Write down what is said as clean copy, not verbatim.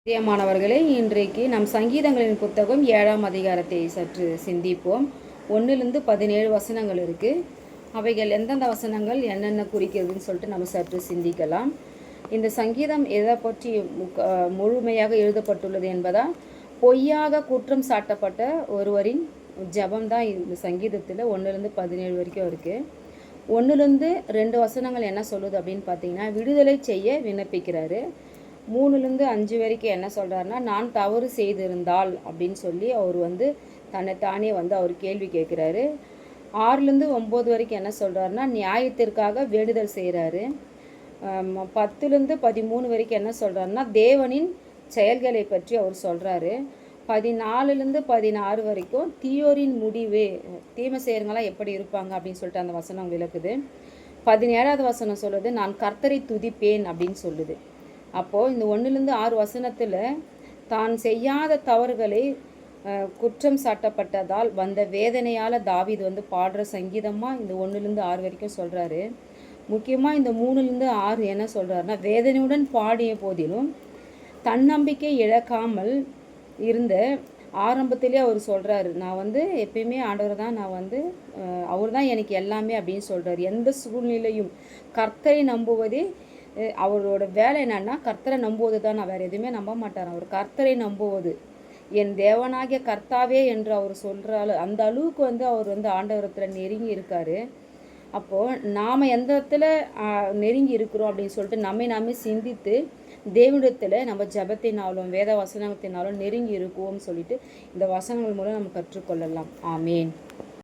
பிரியமானவர்களே, இன்றைக்கு நம் சங்கீதங்களின் புத்தகம் 7ஆம் அதிகாரத்தை சற்று சிந்திப்போம். 1-17 வசனங்கள் இருக்குது. அவைகள் எந்தெந்த வசனங்கள் என்னென்ன குறிக்கிறதுன்னு சொல்லிட்டு நம்ம சற்று சிந்திக்கலாம். இந்த சங்கீதம் எதை பற்றி முழுமையாக எழுதப்பட்டுள்ளது என்பதால் பொய்யாக குற்றம் சாட்டப்பட்ட ஒருவரின் ஜபம்தான் இந்த சங்கீதத்தில் 1-17 வரைக்கும் இருக்குது. 1-2 வசனங்கள் என்ன சொல்லுது அப்படின்னு பார்த்தீங்கன்னா, விடுதலை செய்ய விண்ணப்பிக்கிறாரு. 3-5 வரைக்கும் என்ன சொல்கிறாருன்னா, நான் தவறு செய்திருந்தால் அப்படின்னு சொல்லி அவர் தன்னைத்தானே அவர் கேள்வி கேட்குறாரு. 6-9 வரைக்கும் என்ன சொல்கிறாருன்னா, நியாயத்திற்காக வேண்டுதல் செய்கிறாரு. 10-13 வரைக்கும் என்ன சொல்கிறாருன்னா, தேவனின் செயல்களை பற்றி அவர் சொல்கிறாரு. 14-16 வரைக்கும் தீயோரின் முடிவு, தீமை செய்கிறவங்களாம் எப்படி இருப்பாங்க அப்படின்னு சொல்லிட்டு அந்த வசனம் விளக்குது. 17ஆவது வசனம் சொல்லுது, நான் கர்த்தரை துதிப்பேன் அப்படின்னு சொல்லுது. அப்போது இந்த 1-6 வசனத்தில் தான் செய்யாத தவறுகளை குற்றம் சாட்டப்பட்டதால் வந்த வேதனையால் தாவீது பாடுற சங்கீதமாக இந்த 1-6 வரைக்கும் சொல்கிறாரு. முக்கியமாக இந்த 3-6 என்ன சொல்கிறாருன்னா, வேதனையுடன் பாடிய போதிலும் தன்னம்பிக்கை இழக்காமல் இருந்த ஆரம்பத்திலே அவர் சொல்கிறாரு, நான் எப்பயுமே ஆண்டவர் தான், நான் அவர் தான் எனக்கு எல்லாமே அப்படின்னு சொல்கிறார். எந்த சூழ்நிலையும் கர்த்தரை நம்புவதே அவரோட வேலை என்னன்னா, கர்த்தரை நம்புவது தான். நான் வேறு எதுவுமே நம்ப மாட்டார். அவர் கர்த்தரை நம்புவது, என் தேவனாகிய கர்த்தாவே என்று அவர் சொல்கிறாள். அந்த அளவுக்கு அவர் ஆண்டவரத்தில் நெருங்கி இருக்கார். அப்போது நாம் எந்த இடத்துல நெருங்கி இருக்கிறோம் அப்படின்னு சொல்லிட்டு நாமே சிந்தித்து தேவனிடத்தில் நம்ம ஜபத்தினாலும் வேத வசனத்தினாலும் நெருங்கி இருக்குவோம்னு சொல்லிட்டு இந்த வசனங்கள் மூலம் நம்ம கற்றுக்கொள்ளலாம். ஆமேன்.